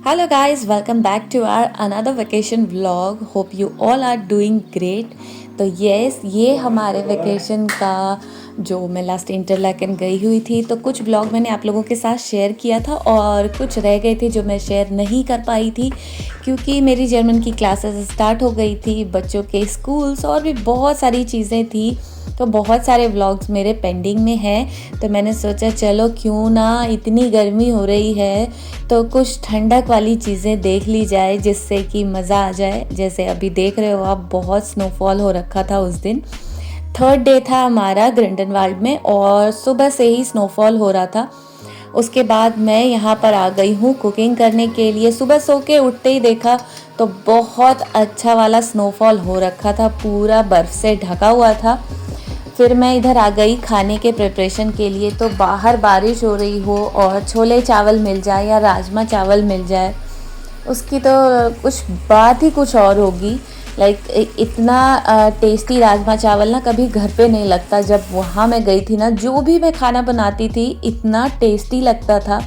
Hello guys, welcome back to our another vacation vlog. Hope you all are doing great. तो ये हमारे vacation का जो मैं लास्ट इंटरलैकन गई हुई थी, तो कुछ ब्लॉग मैंने आप लोगों के साथ शेयर किया था और कुछ रह गए थे जो मैं शेयर नहीं कर पाई थी क्योंकि मेरी जर्मन की क्लासेस स्टार्ट हो गई थी, बच्चों के स्कूल्स और भी बहुत सारी चीज़ें थी। तो बहुत सारे व्लॉग्स मेरे पेंडिंग में हैं, तो मैंने सोचा चलो क्यों ना, इतनी गर्मी हो रही है तो कुछ ठंडक वाली चीज़ें देख ली जाए जिससे कि मज़ा आ जाए। जैसे अभी देख रहे हो आप, बहुत स्नोफॉल हो रखा था उस दिन। थर्ड डे था हमारा ग्रिंडनवाल्ड में और सुबह से ही स्नोफॉल हो रहा था। उसके बाद मैं यहाँ पर आ गई हूँ कुकिंग करने के लिए। सुबह सो के उठते ही देखा तो बहुत अच्छा वाला स्नोफॉल हो रखा था, पूरा बर्फ़ से ढका हुआ था। फिर मैं इधर आ गई खाने के प्रिपरेशन के लिए। तो बाहर बारिश हो रही हो और छोले चावल मिल जाए या राजमा चावल मिल जाए, उसकी तो कुछ बात ही कुछ और होगी। इतना टेस्टी राजमा चावल ना कभी घर पे नहीं लगता। जब वहाँ मैं गई थी ना, जो भी मैं खाना बनाती थी इतना टेस्टी लगता था।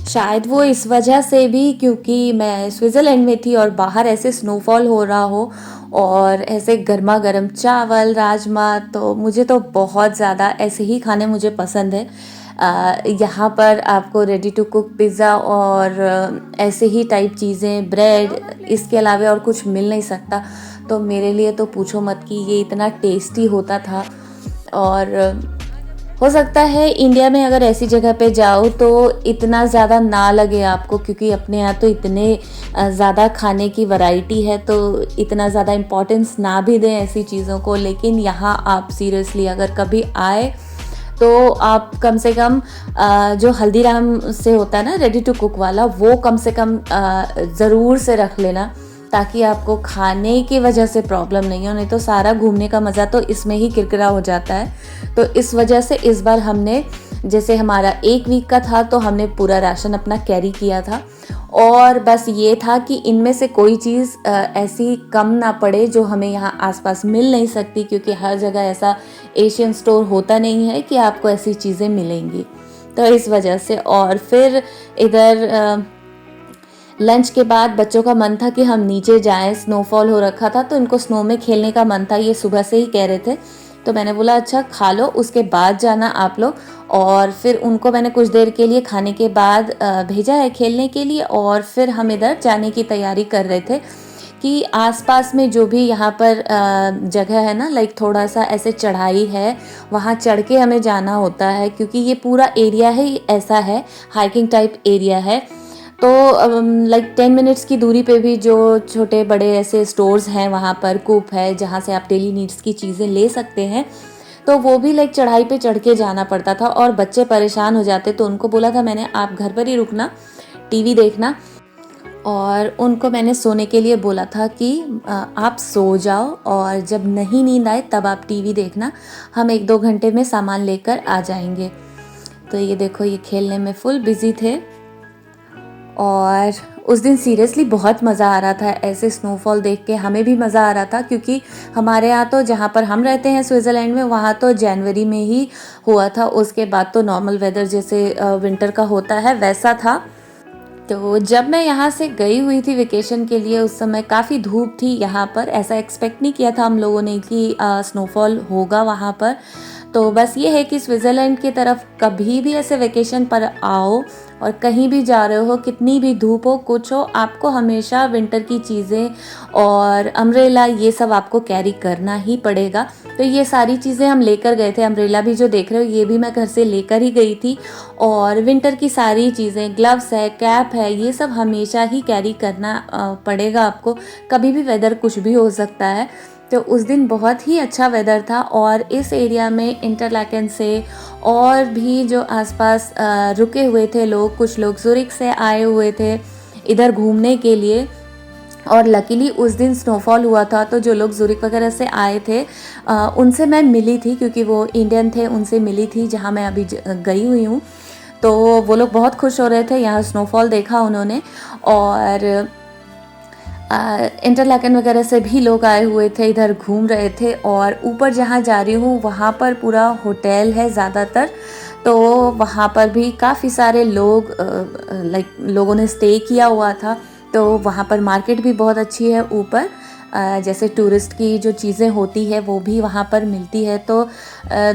शायद वो इस वजह से भी क्योंकि मैं स्विट्ज़रलैंड में थी और बाहर ऐसे स्नोफॉल हो रहा हो और ऐसे गर्मा गर्म चावल राजमा, तो मुझे तो बहुत ज़्यादा ऐसे ही खाने मुझे पसंद है। यहाँ पर आपको रेडी टू कुक पिज़्ज़ा और ऐसे ही टाइप चीज़ें, ब्रेड, इसके अलावा और कुछ मिल नहीं सकता। तो मेरे लिए तो पूछो मत कि ये इतना टेस्टी होता था। और हो सकता है इंडिया में अगर ऐसी जगह पे जाओ तो इतना ज़्यादा ना लगे आपको, क्योंकि अपने यहाँ तो इतने ज़्यादा खाने की वैरायटी है, तो इतना ज़्यादा इम्पोर्टेंस ना भी दें ऐसी चीज़ों को। लेकिन यहाँ आप सीरियसली अगर कभी आए तो आप कम से कम जो हल्दीराम से होता है ना रेडी टू कुक वाला, वो कम से कम ज़रूर से रख लेना, ताकि आपको खाने की वजह से प्रॉब्लम नहीं हो। नहीं तो सारा घूमने का मज़ा तो इसमें ही किरकिरा हो जाता है। तो इस वजह से इस बार हमने, जैसे हमारा 1 वीक का था, तो हमने पूरा राशन अपना कैरी किया था। और बस ये था कि इनमें से कोई चीज़ ऐसी कम ना पड़े जो हमें यहाँ आसपास मिल नहीं सकती, क्योंकि हर जगह ऐसा एशियन स्टोर होता नहीं है कि आपको ऐसी चीज़ें मिलेंगी। तो इस वजह से, और फिर इधर लंच के बाद बच्चों का मन था कि हम नीचे जाएं। स्नोफॉल हो रखा था तो इनको स्नो में खेलने का मन था, ये सुबह से ही कह रहे थे। तो मैंने बोला अच्छा खा लो, उसके बाद जाना आप लोग। और फिर उनको मैंने कुछ देर के लिए खाने के बाद भेजा है खेलने के लिए। और फिर हम इधर जाने की तैयारी कर रहे थे कि आसपास में जो भी यहाँ पर जगह है ना, थोड़ा सा ऐसे चढ़ाई है, वहाँ चढ़ के हमें जाना होता है, क्योंकि ये पूरा एरिया ही ऐसा है, हाइकिंग टाइप एरिया है। तो 10 मिनट्स की दूरी पे भी जो छोटे बड़े ऐसे स्टोर्स हैं, वहाँ पर कूप है जहाँ से आप डेली नीड्स की चीज़ें ले सकते हैं। तो वो भी चढ़ाई पे चढ़ के जाना पड़ता था और बच्चे परेशान हो जाते, तो उनको बोला था मैंने आप घर पर ही रुकना, टीवी देखना। और उनको मैंने सोने के लिए बोला था कि आप सो जाओ और जब नहीं नींद आए तब आप टीवी देखना, हम 1-2 घंटे में सामान लेकर आ जाएंगे। तो ये देखो, ये खेलने में फुल बिजी थे। और उस दिन सीरियसली बहुत मज़ा आ रहा था, ऐसे स्नोफॉल देख के हमें भी मज़ा आ रहा था, क्योंकि हमारे यहाँ तो जहाँ पर हम रहते हैं स्विट्ज़रलैंड में, वहाँ तो जनवरी में ही हुआ था। उसके बाद तो नॉर्मल वेदर जैसे विंटर का होता है वैसा था। तो जब मैं यहाँ से गई हुई थी वेकेशन के लिए, उस समय काफ़ी धूप थी यहाँ पर। ऐसा एक्सपेक्ट नहीं किया था हम लोगों ने कि स्नोफॉल होगा वहाँ पर। तो बस ये है कि स्विट्ज़रलैंड की तरफ कभी भी ऐसे वेकेशन पर आओ और कहीं भी जा रहे हो, कितनी भी धूप हो कुछ हो, आपको हमेशा विंटर की चीज़ें और अम्ब्रेला ये सब आपको कैरी करना ही पड़ेगा। तो ये सारी चीज़ें हम लेकर गए थे। अम्ब्रेला भी जो देख रहे हो ये भी मैं घर से लेकर ही गई थी। और विंटर की सारी चीज़ें, ग्लव्स है, कैप है, ये सब हमेशा ही कैरी करना पड़ेगा आपको। कभी भी वेदर कुछ भी हो सकता है। तो उस दिन बहुत ही अच्छा वेदर था और इस एरिया में इंटरलैकन से और भी जो आसपास रुके हुए थे लोग, कुछ लोग ज़ुरिक से आए हुए थे इधर घूमने के लिए। और लकीली उस दिन स्नोफॉल हुआ था, तो जो लोग ज़ुरिक वगैरह से आए थे उनसे मैं मिली थी, क्योंकि वो इंडियन थे, उनसे मिली थी जहाँ मैं अभी गई हुई हूँ। तो वो लोग बहुत खुश हो रहे थे, यहाँ स्नोफॉल देखा उन्होंने। और इंटरलैकन वगैरह से भी लोग आए हुए थे, इधर घूम रहे थे। और ऊपर जहाँ जा रही हूँ वहाँ पर पूरा होटल है ज़्यादातर, तो वहाँ पर भी काफ़ी सारे लोग लोगों ने स्टे किया हुआ था। तो वहाँ पर मार्केट भी बहुत अच्छी है ऊपर, जैसे टूरिस्ट की जो चीज़ें होती है वो भी वहाँ पर मिलती है। तो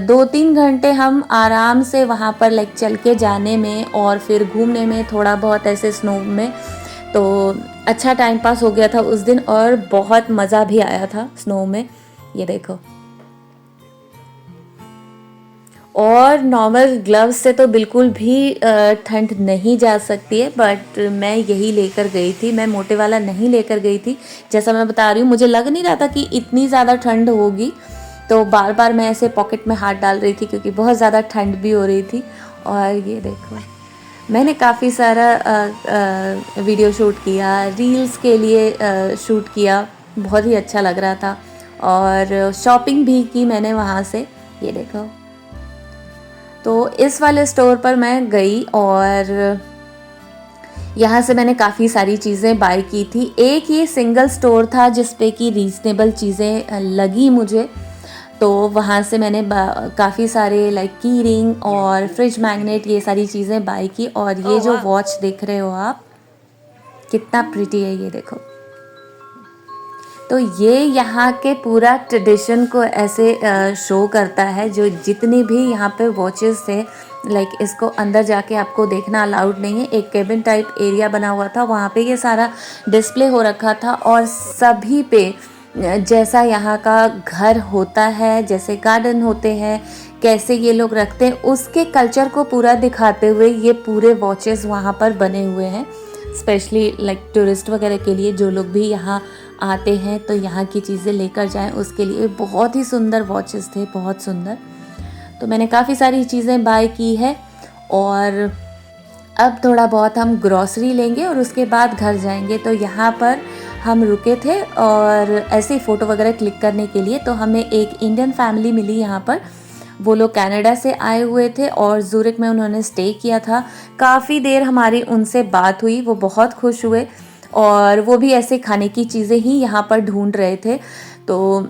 2-3 घंटे हम आराम से वहाँ पर चल के जाने में और फिर घूमने में, थोड़ा बहुत ऐसे स्नो में, तो अच्छा टाइम पास हो गया था उस दिन और बहुत मज़ा भी आया था स्नो में। ये देखो, और नॉर्मल ग्लव्स से तो बिल्कुल भी ठंड नहीं जा सकती है, बट मैं यही लेकर गई थी। मैं मोटे वाला नहीं लेकर गई थी, जैसा मैं बता रही हूँ। मुझे लग नहीं रहा था कि इतनी ज़्यादा ठंड होगी, तो बार बार मैं ऐसे पॉकेट में हाथ डाल रही थी क्योंकि बहुत ज़्यादा ठंड भी हो रही थी। और ये देखो, मैंने काफ़ी सारा वीडियो शूट किया, रील्स के लिए शूट किया, बहुत ही अच्छा लग रहा था। और शॉपिंग भी की मैंने वहाँ से। ये देखो, तो इस वाले स्टोर पर मैं गई और यहाँ से मैंने काफ़ी सारी चीज़ें बाय की थी। एक ये सिंगल स्टोर था जिस पे कि रीज़नेबल चीज़ें लगी मुझे, तो वहाँ से मैंने काफ़ी सारे की रिंग और फ्रिज मैग्नेट, ये सारी चीज़ें बाय की। और ये जो वॉच देख रहे हो आप, कितना प्रिटी है, ये देखो। तो ये यहाँ के पूरा ट्रेडिशन को ऐसे शो करता है। जो जितनी भी यहाँ पे वॉचेस थे, इसको अंदर जाके आपको देखना अलाउड नहीं है। एक केबिन टाइप एरिया बना हुआ था, वहाँ पे ये सारा डिस्प्ले हो रखा था। और सभी पे जैसा यहाँ का घर होता है, जैसे गार्डन होते हैं, कैसे ये लोग रखते हैं, उसके कल्चर को पूरा दिखाते हुए ये पूरे वॉचेस वहाँ पर बने हुए हैं। स्पेशली टूरिस्ट वगैरह के लिए, जो लोग भी यहाँ आते हैं तो यहाँ की चीज़ें लेकर जाएं, उसके लिए बहुत ही सुंदर वॉचेस थे, बहुत सुंदर। तो मैंने काफ़ी सारी चीज़ें बाय की है। और अब थोड़ा बहुत हम ग्रॉसरी लेंगे और उसके बाद घर जाएंगे। तो यहाँ पर हम रुके थे और ऐसे ही फ़ोटो वगैरह क्लिक करने के लिए। तो हमें एक इंडियन फैमिली मिली यहाँ पर। वो लोग कनाडा से आए हुए थे और ज़ूरिक में उन्होंने स्टे किया था। काफ़ी देर हमारी उनसे बात हुई, वो बहुत खुश हुए और वो भी ऐसे खाने की चीज़ें ही यहाँ पर ढूंढ रहे थे। तो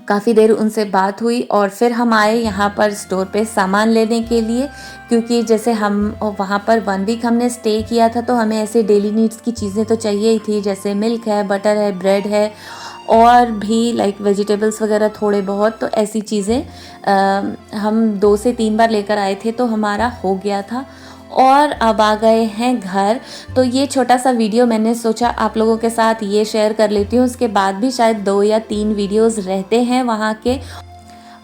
काफ़ी देर उनसे बात हुई और फिर हम आए यहाँ पर स्टोर पे सामान लेने के लिए, क्योंकि जैसे हम वहाँ पर 1 वीक हमने स्टे किया था, तो हमें ऐसे डेली नीड्स की चीज़ें तो चाहिए ही थी, जैसे मिल्क है, बटर है, ब्रेड है, और भी वेजिटेबल्स वगैरह थोड़े बहुत। तो ऐसी चीज़ें हम 2 से 3 बार लेकर आए थे, तो हमारा हो गया था। और अब आ गए हैं घर। तो ये छोटा सा वीडियो मैंने सोचा आप लोगों के साथ ये शेयर कर लेती हूँ। उसके बाद भी शायद 2 या 3 वीडियोस रहते हैं वहाँ के,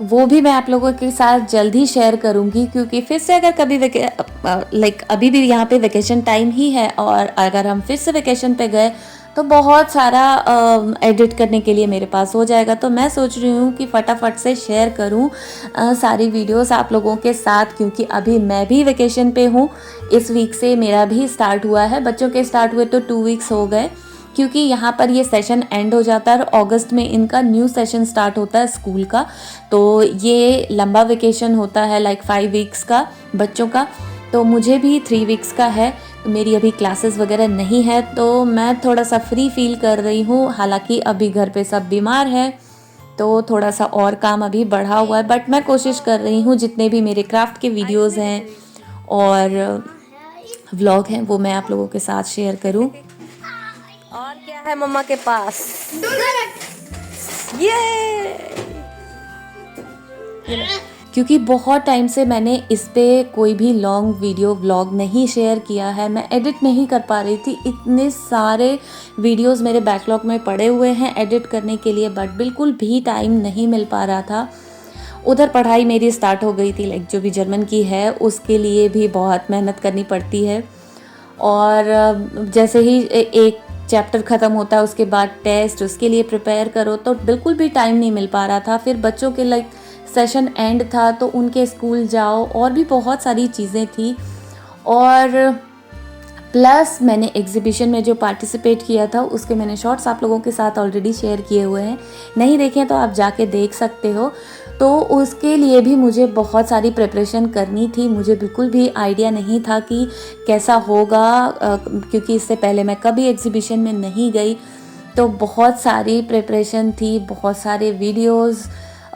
वो भी मैं आप लोगों के साथ जल्द ही शेयर करूँगी। क्योंकि फिर से अगर कभी अभी भी यहाँ पे वेकेशन टाइम ही है, और अगर हम फिर से वेकेशन पे गए तो बहुत सारा एडिट करने के लिए मेरे पास हो जाएगा। तो मैं सोच रही हूँ कि फटाफट से शेयर करूँ सारी वीडियोस आप लोगों के साथ, क्योंकि अभी मैं भी वेकेशन पे हूँ। इस वीक से मेरा भी स्टार्ट हुआ है, बच्चों के स्टार्ट हुए तो 2 वीक्स हो गए, क्योंकि यहाँ पर ये सेशन एंड हो जाता है और अगस्त में इनका न्यू सेशन स्टार्ट होता है स्कूल का। तो ये लंबा वेकेशन होता है 5 वीक्स का बच्चों का। तो मुझे भी 3 वीक्स का है। मेरी अभी क्लासेस वगैरह नहीं है, तो मैं थोड़ा सा फ्री फील कर रही हूँ। हालांकि अभी घर पे सब बीमार हैं, तो थोड़ा सा और काम अभी बढ़ा हुआ है, बट मैं कोशिश कर रही हूँ जितने भी मेरे क्राफ्ट के वीडियोस हैं और व्लॉग हैं वो मैं आप लोगों के साथ शेयर करूँ। और क्या है मम्मा के पास? ये क्योंकि बहुत टाइम से मैंने इस पे कोई भी लॉन्ग वीडियो व्लॉग नहीं शेयर किया है, मैं एडिट नहीं कर पा रही थी। इतने सारे वीडियोस मेरे बैकलॉग में पड़े हुए हैं एडिट करने के लिए, बट बिल्कुल भी टाइम नहीं मिल पा रहा था। उधर पढ़ाई मेरी स्टार्ट हो गई थी, जो भी जर्मन की है उसके लिए भी बहुत मेहनत करनी पड़ती है। और जैसे ही एक चैप्टर ख़त्म होता है उसके बाद टेस्ट, उसके लिए प्रिपेयर करो, तो बिल्कुल भी टाइम नहीं मिल पा रहा था। फिर बच्चों के सेशन एंड था तो उनके स्कूल जाओ, और भी बहुत सारी चीज़ें थी। और प्लस मैंने एग्जीबिशन में जो पार्टिसिपेट किया था उसके मैंने शॉर्ट्स आप लोगों के साथ ऑलरेडी शेयर किए हुए हैं, नहीं देखे तो आप जाके देख सकते हो। तो उसके लिए भी मुझे बहुत सारी प्रिपरेशन करनी थी। मुझे बिल्कुल भी आइडिया नहीं था कि कैसा होगा, क्योंकि इससे पहले मैं कभी एग्जीबिशन में नहीं गई। तो बहुत सारी प्रिपरेशन थी, बहुत सारे वीडियोस,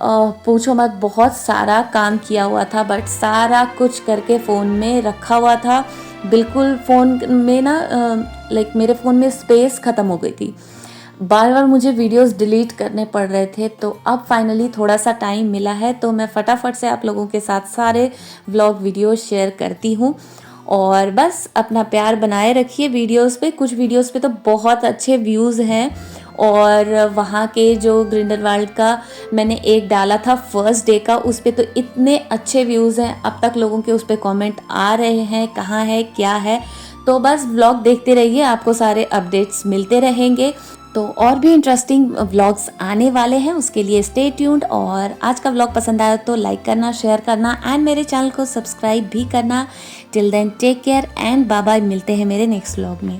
पूछो मत, बहुत सारा काम किया हुआ था, बट सारा कुछ करके फ़ोन में रखा हुआ था। बिल्कुल फ़ोन में ना लाइक मेरे फ़ोन में स्पेस ख़त्म हो गई थी, बार बार मुझे वीडियोस डिलीट करने पड़ रहे थे। तो अब फाइनली थोड़ा सा टाइम मिला है, तो मैं फटाफट से आप लोगों के साथ सारे व्लॉग वीडियोस शेयर करती हूँ। और बस अपना प्यार बनाए रखिए वीडियोस पे। कुछ वीडियोस पे तो बहुत अच्छे व्यूज़ हैं, और वहाँ के जो ग्रिंडलवाल्ड का मैंने एक डाला था फर्स्ट डे का, उस पे तो इतने अच्छे व्यूज़ हैं। अब तक लोगों के उस पे कमेंट आ रहे हैं कहाँ है क्या है। तो बस व्लॉग देखते रहिए, आपको सारे अपडेट्स मिलते रहेंगे। तो और भी इंटरेस्टिंग व्लॉग्स आने वाले हैं, उसके लिए स्टे ट्यून्ड। और आज का व्लॉग पसंद आया तो लाइक करना, शेयर करना एंड मेरे चैनल को सब्सक्राइब भी करना। Till then take care and bye bye. मिलते हैं मेरे नेक्स्ट व्लॉग में।